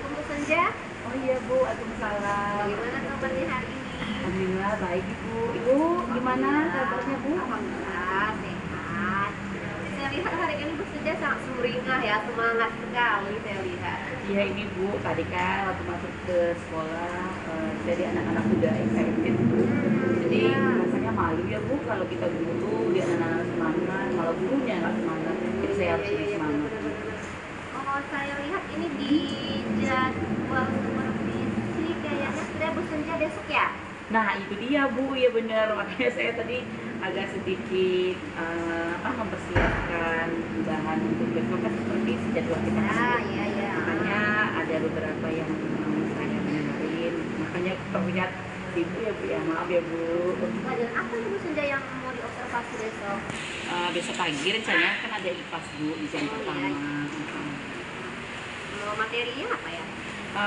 Assalamualaikum Bu Senja. Oh iya Bu, waalaikumsalam. Bagaimana kabarnya hari ini? Alhamdulillah baik Ibu. Ibu gimana kabarnya Bu? Alhamdulillah sehat. Saya lihat hari ini Bu Senja sangat sumringah ya, semangat sekali saya lihat. Iya ini Bu, tadi kan waktu masuk ke sekolah jadi anak-anak udah excited. Jadi rasanya malu ya Bu kalau kita guru di anak-anak semangat, malah gurunya nggak semangat. Jadi saya harus lebih semangat. Oh, saya lihat ini di jadwal supervisi kayaknya sudah Bu Senja besok ya? Nah itu dia Bu, ya benar, makanya saya tadi agak sedikit mempersiapkan bahan untuk besok kan seperti jadwal kita kan. Iya. Makanya ada beberapa yang saya dengerin, makanya terlihat sibuk ya Bu ya, maaf ya Bu. Pelajaran apa nih Bu Senja yang mau diobservasi besok? Besok pagi rencananya kan ada IPAS Bu di jam pertama. Materinya apa ya?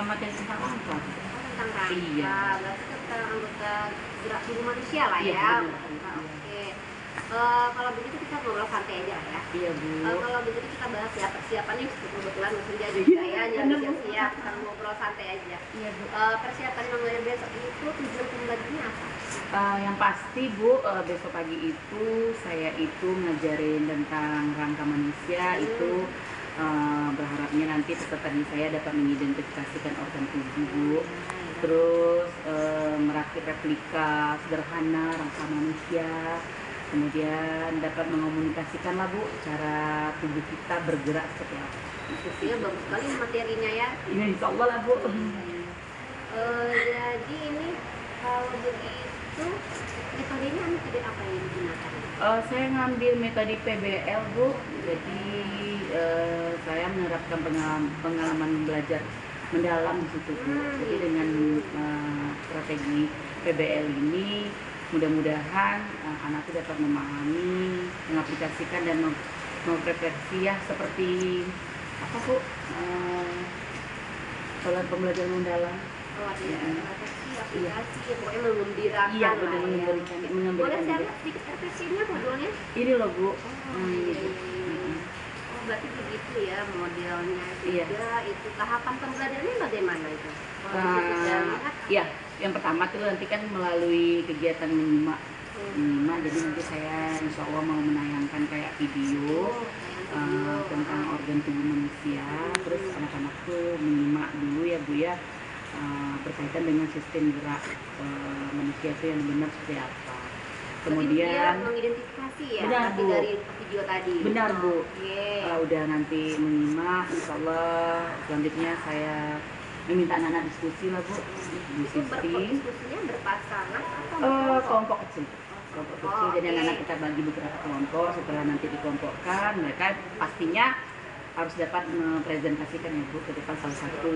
Materi tentang apa? Tentang rangka, Iya. berarti tentang anggota gerak tubuh manusia lah Iya, ya. benar. Oke. Kalau begitu kita ngobrol santai aja lah ya. Iya Bu. Kalau begitu kita bahas ya persiapannya kebetulan Senja juga ya, jangan siap-siap, kita ngobrol santai aja. Iya Bu. Persiapan mengenai besok itu tujuan pembelajarannya apa? Yang pasti Bu, besok pagi itu saya itu ngajarin tentang rangka manusia itu berharapnya nanti peserta didik saya dapat mengidentifikasikan organ tubuh Bu. Terus merakit replika sederhana rangka manusia, kemudian dapat mengomunikasikan lah Bu cara tubuh kita bergerak seperti apa. Itu sih. Ya bagus sekali materinya ya. Ini insya Allah lah Bu. Jadi ini kalau begitu metodenya metode apa yang digunakan? Saya ngambil metode PBL Bu, jadi saya menerapkan pengalaman belajar mendalam di situ Bu. Jadi dengan strategi PBL ini mudah-mudahan anakku dapat memahami, mengaplikasikan dan memrefleksi ya seperti apa Bu? Kalau pembelajaran mendalam. Oh ada refleksi, aplikasi, pokoknya mengembirakan Iya, lah benar ya. mengembalikan Boleh saya juga. lihat sedikit refleksinya modelnya? Ini loh Bu. Iya. Oh berarti begitu ya modelnya juga. Iya. Itu tahapan pembelajarannya bagaimana itu? Kalau di situ saya lihat Iya, yang pertama tuh nanti kan melalui kegiatan menyimak, jadi nanti saya insya Allah mau menayangkan kayak video tentang organ tubuh manusia, terus anak-anak tuh menyimak dulu ya Bu ya, berkaitan dengan sistem gerak manusia itu yang benar seperti apa. kemudian Kemudian mengidentifikasi ya benar, nanti Bu. dari video tadi. Benar Bu, Oke. udah nanti menyimak, insya Allah selanjutnya saya meminta anak-anak diskusi lah Bu, Itu diskusinya berpasangan atau kelompok kecil. Kelompok kecil, jadi oke. anak-anak kita bagi beberapa kelompok, setelah nanti dikelompokkan mereka pastinya harus dapat mempresentasikan ya Bu ke depan salah satu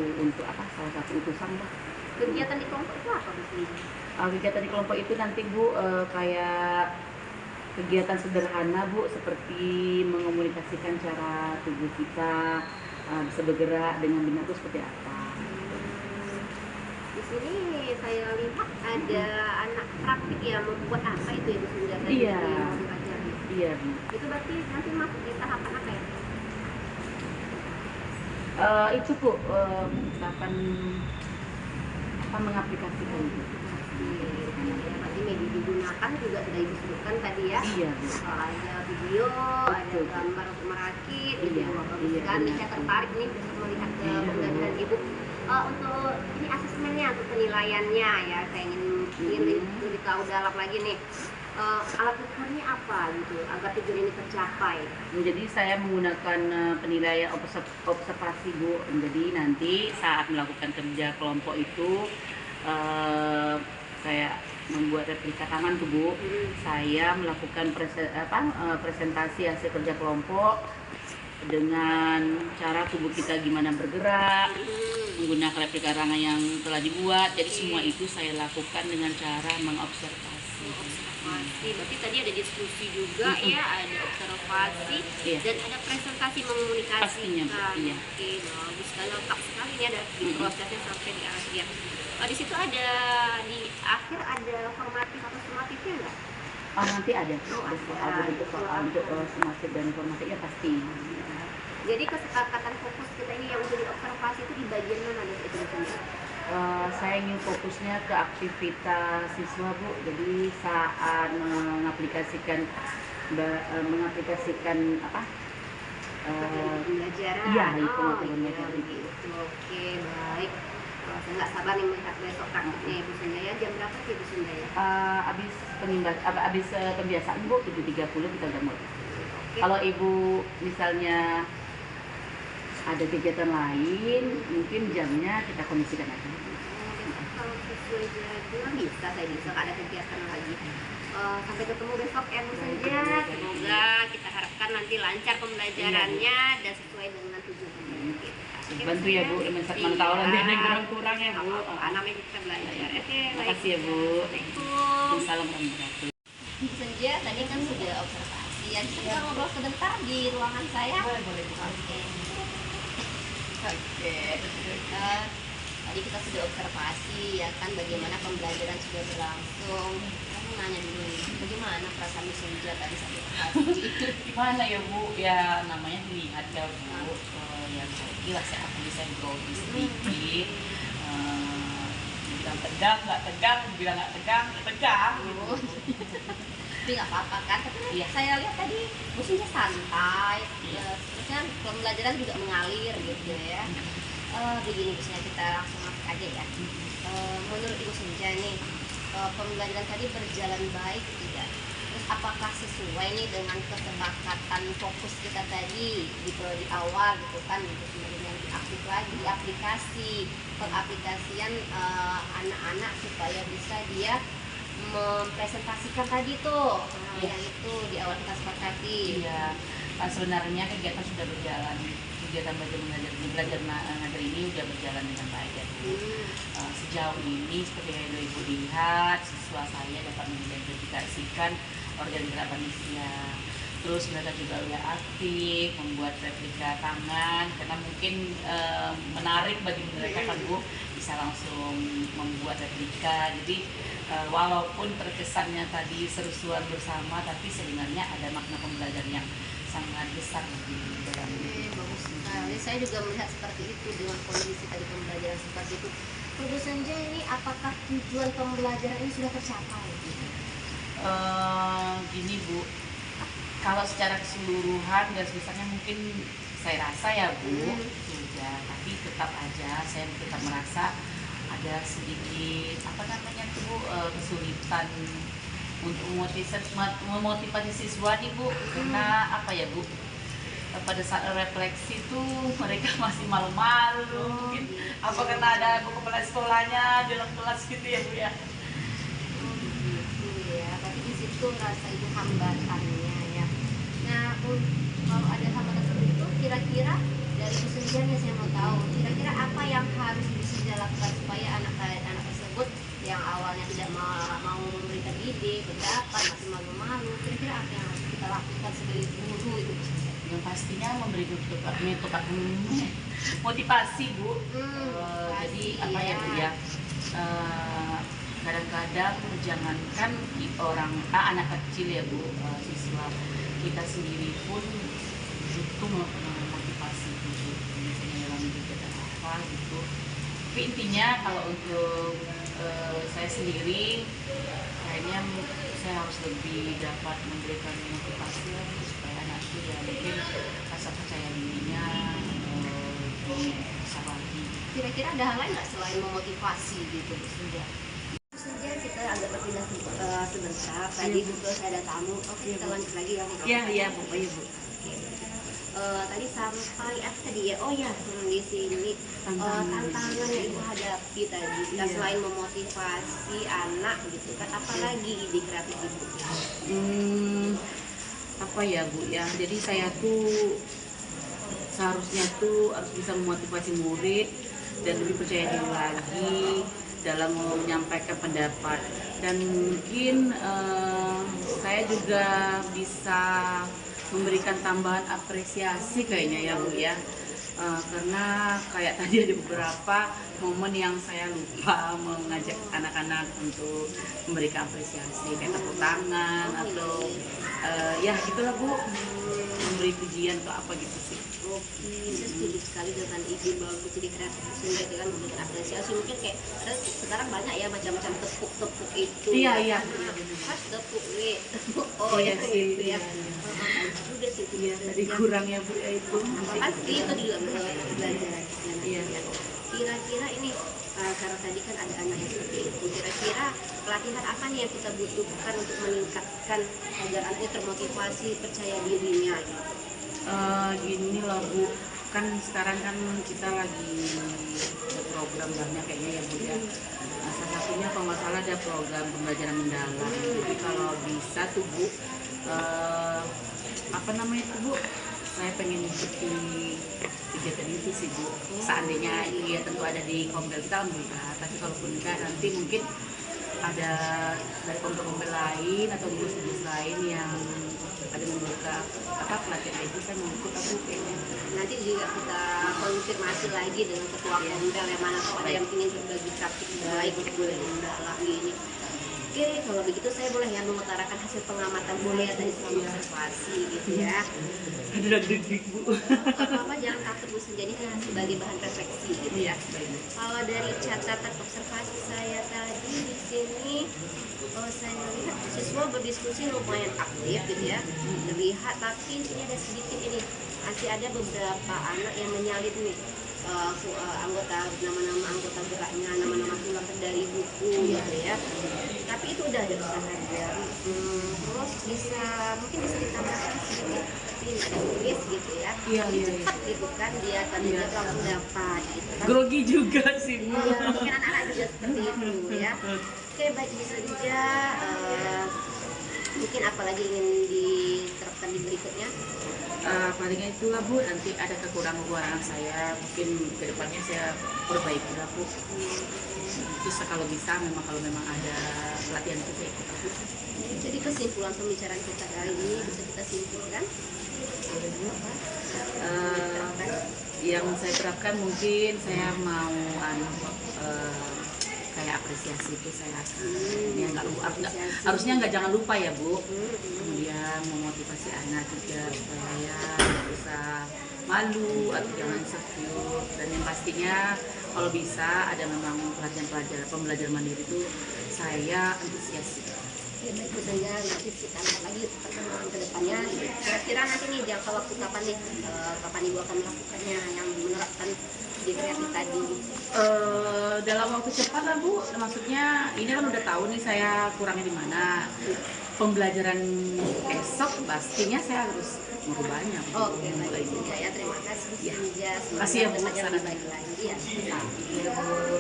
utusan lah. kegiatan di kelompok itu apa Bu Senja? Kegiatan di kelompok itu nanti Bu kayak kegiatan sederhana Bu, seperti mengomunikasikan cara tubuh kita bisa bergerak dengan benar itu seperti apa. Di sini saya lihat ada anak praktik yang membuat apa itu ya Bu Senja tadi Iya. yang mau dipelajari. Iya Bu. Itu berarti nanti masuk di tahapan apa ya? Itu Bu, tahapan mengaplikasikan itu. Ya, berarti media digunakan juga sudah disebutkan tadi ya. Iya Bu. Ada video, ada Betul. gambar untuk merakit, Iya, gitu. Bagus iya, sekali. benar. Saya tertarik nih untuk melihat ke Iya, pembelajaran Ibu. Untuk ini asesmennya, untuk penilaiannya ya, saya ingin lebih tahu dalam lagi nih. Alat ukurnya apa gitu agar tujuan ini tercapai? Jadi saya menggunakan penilaian observasi Bu. Jadi nanti saat melakukan kerja kelompok itu saya membuat replika tangan tuh Bu. Saya melakukan presentasi hasil kerja kelompok dengan cara tubuh kita gimana bergerak, menggunakan replika rangka yang telah dibuat. Jadi semua itu saya lakukan dengan cara mengobservasi. Berarti tadi ada diskusi juga ya, ada observasi Iya. dan ada presentasi mengomunikasikan. Pastinya, Bu, iya. Oke, bagus sekali, lengkap sekali ini ada di prosesnya sampai di akhir. Di situ ada di akhir ada formatif atau sumatifnya enggak? Nanti ada bentuk soal untuk sumatif dan informatifnya pasti. Jadi kesepakatan fokus kita ini yang udah diobservasi itu di bagian mana nih itu biasanya? Saya ingin fokusnya ke aktivitas siswa Bu, jadi saat mengaplikasikan apa? Pembelajaran. Iya itu Oh mata iya pembelajaran. begitu. Oke baik. Saya nggak sabar nih melihat besok praktiknya Ibu Sunda ya. Jam berapa sih Ibu Sunda ya? Abis pembiasaan Bu 7.30 kita udah mulai. Oke. Kalau Ibu misalnya ada kegiatan lain, mungkin jamnya kita kondisikan aja. Kalau sesuai jadwal bisa, saya bisa nggak ada kegiatan lagi. Sampai ketemu besok ya Bu Senja. Semoga kita harapkan nanti lancar pembelajarannya dan sesuai dengan tujuan kita. Oke, Bantu ya Bu, mana tahu nanti ada yang kurang ya Bu. Namanya kita belajar. Oke, Terima kasih ya Bu. Assalamualaikum. Salam warahmatullahi. Bu Senja tadi kan sudah observasi ya. Kita bisa ngobrol sebentar di ruangan saya. Boleh. Oke. Tadi kita sudah observasi ya kan bagaimana pembelajaran sudah berlangsung. Kamu nanya dulu nih, bagaimana perasaan Bu Senja tadi saat observasi? Gimana ya Bu? Ya namanya dilihat ya Bu. Ya jelas ya aku bisa grogi sedikit. Bilang tegang, nggak tegang, bilang nggak tegang, ya tegang. Gitu. Tapi nggak apa-apa kan, tapi Iya. saya lihat tadi Bu Senja santai, terusnya pembelajaran juga mengalir gitu ya. Begini Bu Senja, kita langsung masuk aja ya. Menurut Ibu Senja nih, pembelajaran tadi berjalan baik tidak? Terus apakah sesuai nih dengan kesepakatan fokus kita tadi di awal gitu kan, gitu kemudian diaktif lagi di aplikasi pengaplikasian anak-anak supaya bisa dia mempresentasikan tadi tuh yang itu di awal kita sepakati. Iya, sebenarnya kegiatan sudah berjalan. Kegiatan belajar mengajar ini sudah berjalan dengan baik ya Bu. Sejauh ini seperti yang Ibu lihat, siswa saya dapat mengidentifikasikan organ gerak manusia. Terus mereka juga sudah aktif membuat replika tangan karena mungkin menarik bagi mereka kan Bu, bisa langsung membuat replika. Jadi walaupun terkesannya tadi seru-seruan bersama, tapi sebenarnya ada makna pembelajaran yang sangat besar di dalam itu. Bagus sekali. Saya juga melihat seperti itu dengan kondisi tadi pembelajaran seperti itu. Bu Senja ini apakah tujuan pembelajaran ini sudah tercapai? Gini Bu, kalau secara keseluruhan garis besarnya mungkin saya rasa ya Bu sudah, tapi tetap aja saya tetap merasa ada sedikit apa namanya tuh Bu, kesulitan untuk memotivasi siswa nih Bu, karena apa ya Bu, pada saat refleksi tuh mereka masih malu-malu mungkin apa karena ada Bu kepala sekolahnya dalam kelas gitu ya Bu ya. Gitu ya, tapi di situ rasa itu hambatannya ya. Nah, kalau ada hambatan seperti itu, kira-kira dari Bu Senja nih saya mau tahu, kira-kira apa yang harus Bu Senja lakukan supaya anak-anak tersebut yang awalnya tidak mau memberikan ide, pendapat, masih malu-malu, kira-kira apa yang harus kita lakukan sebagai guru itu Bu Senja? Yang pastinya memberi motivasi Bu. Jadi apa ya Bu ya, kadang-kadang jangankan anak kecil ya Bu, siswa kita sendiri pun butuh motivasi gitu, misalnya dalam kegiatan apa gitu. Tapi intinya kalau untuk saya sendiri kayaknya saya harus lebih dapat memberikan motivasi lah Bu, supaya anak itu ya mungkin rasa percaya dirinya bisa lagi. Kira-kira ada hal lain nggak selain memotivasi gitu Bu Senja? Bu Senja, kita agak berpindah sebentar. Tadi juga saya ada tamu. Oke, kita lanjut lagi ya Bu. Iya Bu, iya Bu. Tadi sampai apa tadi ya? Oh ya, di sini tantangan yang Ibu hadapi tadi. Kita selain memotivasi anak gitu kan, apalagi ide kreatif Ibu? Apa ya Bu ya? Jadi saya tuh seharusnya tuh harus bisa memotivasi murid dan lebih percaya diri lagi dalam menyampaikan pendapat, dan mungkin saya juga bisa memberikan tambahan apresiasi kayaknya ya Bu ya, Karena kayak tadi ada beberapa momen yang saya lupa mengajak anak-anak untuk memberikan apresiasi kayak tepuk tangan atau ya gitulah Bu, memberi pujian atau apa gitu sih. Oke, saya setuju sekali dengan ide bagus jadi kreatif sehingga kan memberikan apresiasi. Mungkin kayak ada sekarang banyak ya macam-macam tepuk-tepuk itu. Iya, iya. Pas tepuk tepuk. Oh Iya ya sih, gitu ya. iya. Udah sih itu Iya, tadi kurang ya Bu ya itu. pasti itu juga belajar. Iya. Kira-kira ini karena tadi kan ada anak yang seperti itu, kira-kira pelatihan apa nih yang kita butuhkan untuk meningkatkan agar anaknya termotivasi, percaya dirinya gitu? Gini loh Bu, kan sekarang kan kita lagi ada program banyak kayaknya ya Bu ya. Nah, salah satunya kalau nggak salah ada program pembelajaran mendalam. Jadi kalau bisa tuh Bu, apa namanya itu Bu, saya pengen ikuti kegiatan itu sih Bu. Seandainya iya tentu ada di Kombel kita alhamdulillah, tapi kalaupun enggak nanti mungkin ada dari Kombel lain atau guru-guru lain yang ada membuka apa pelatihan itu, saya mau ikut aku kayaknya. Nanti juga kita konfirmasi lagi dengan ketua Kombel yang mana tahu ada yang ingin berbagi praktik baik boleh mendalam gini. Oke, kalau begitu saya boleh ya mengutarakan hasil pengamatan saya tadi selama observasi gitu ya. Ada deg-deg Bu. Apa-apa jangan takut Bu, jadikan sebagai bahan refleksi gitu ya. Kalau dari catatan observasi saya tadi di sini, saya lihat siswa berdiskusi lumayan aktif gitu ya. Terlihat, tapi ini ada sedikit ini masih ada beberapa anak yang menyalip nih anggota nama-nama anggota geraknya, nama-nama tulang dari buku gitu ya. Tapi itu udah ada usahanya. Terus mungkin bisa ditambahkan sedikit seperti ada tulis gitu ya. Iya. Cepat gitu kan dia tadi dia langsung dapat gitu kan. Grogi juga sih Bu. Iya, mungkin anak-anak juga seperti itu ya. Oke, baik bisa juga mungkin apalagi ingin diterapkan di berikutnya. Palingnya itulah Bu, nanti ada kekurangan saya, mungkin kedepannya saya perbaiki lah Bu. Terus kalau bisa, kalau memang ada pelatihan itu saya ikut Bu. Jadi kesimpulan pembicaraan kita kali ini bisa kita simpulkan yang saya terapkan mungkin saya mau kayak apresiasi itu saya ya harusnya nggak jangan lupa ya Bu. Kemudian memotivasi anak juga supaya nggak usah malu atau jangan insecure, dan yang pastinya kalau bisa ada memang pembelajaran mandiri itu saya antusias. Ya, baik saja nanti kita lihat lagi perkembangan ke depannya. Kira-kira nanti nih jangka waktu kapan nih kapan Ibu akan melakukannya yang menerapkan di kreatif tadi? Dalam waktu cepat lah Bu, maksudnya ini kan udah tahu nih saya kurangnya di mana. Pembelajaran esok pastinya saya harus merubahnya. Oke, baik saja ya, terima kasih. Ya. Senja. Kasih ya Bu, Semoga saran baik lagi. Iya. Ya, Bu.